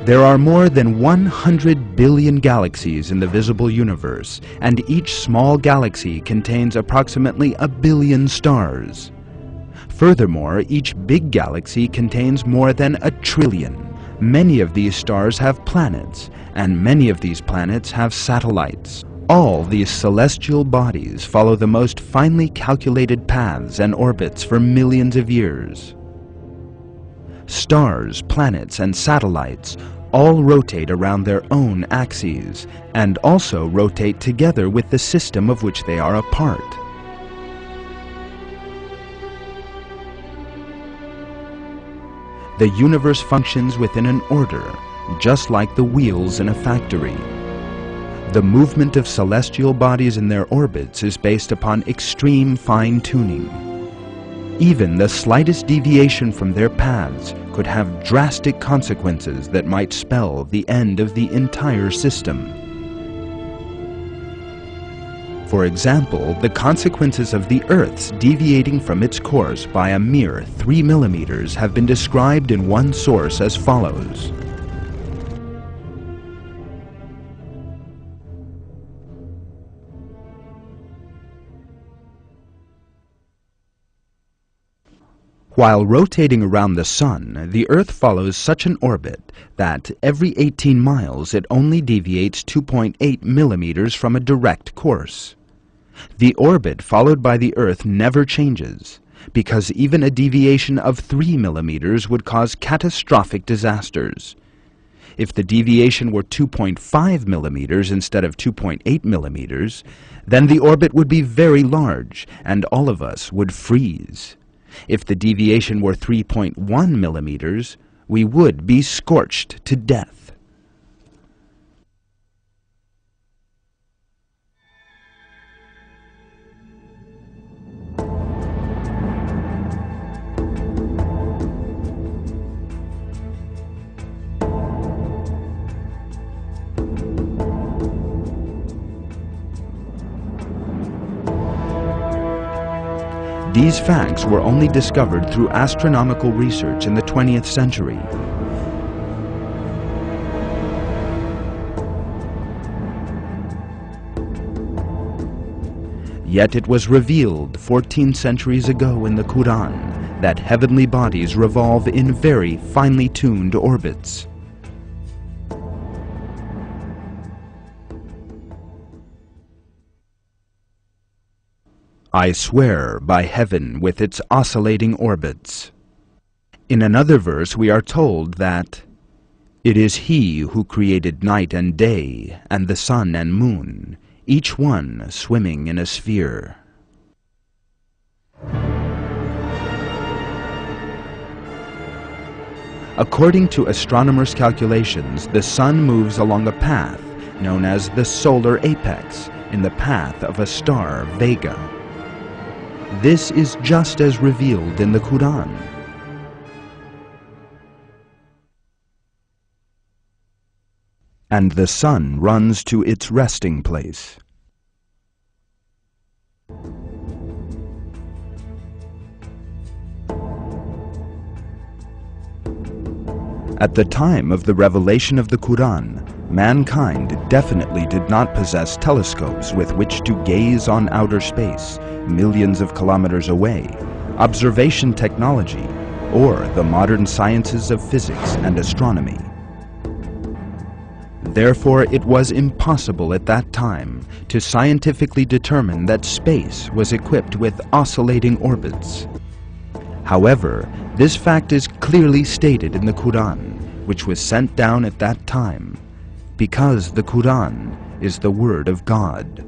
There are more than 100 billion galaxies in the visible universe, and each small galaxy contains approximately 1 billion stars. Furthermore, each big galaxy contains more than 1 trillion. Many of these stars have planets, and many of these planets have satellites. All these celestial bodies follow the most finely calculated paths and orbits for millions of years. Stars, planets, and satellites all rotate around their own axes, and also rotate together with the system of which they are a part. The universe functions within an order, just like the wheels in a factory. The movement of celestial bodies in their orbits is based upon extreme fine-tuning. Even the slightest deviation from their paths could have drastic consequences that might spell the end of the entire system. For example, the consequences of the Earth's deviating from its course by a mere 3 millimeters have been described in one source as follows. While rotating around the Sun, the Earth follows such an orbit that every 18 miles it only deviates 2.8 millimeters from a direct course. The orbit followed by the Earth never changes, because even a deviation of 3 millimeters would cause catastrophic disasters. If the deviation were 2.5 millimeters instead of 2.8 millimeters, then the orbit would be very large and all of us would freeze. If the deviation were 3.1 millimeters, we would be scorched to death. These facts were only discovered through astronomical research in the 20th century. Yet it was revealed 14 centuries ago in the QUR'AN that heavenly bodies revolve in very finely tuned orbits. I swear by heaven with its oscillating orbits. In another verse we are told that it is He who created night and day, and the sun and moon, each one swimming in a sphere. According to astronomers' calculations, the sun moves along a path known as the solar apex in the path of a star Vega. This is just as revealed in the QUR'AN. And the sun runs to its resting place. At the time of the revelation of the QUR'AN, mankind definitely did not possess telescopes with which to gaze on outer space, millions of kilometers away, observation technology, or the modern sciences of physics and astronomy. Therefore, it was impossible at that time to scientifically determine that space was equipped with oscillating orbits. However, this fact is clearly stated in the QUR'AN, which was sent down at that time, because the QUR'AN is the Word of God.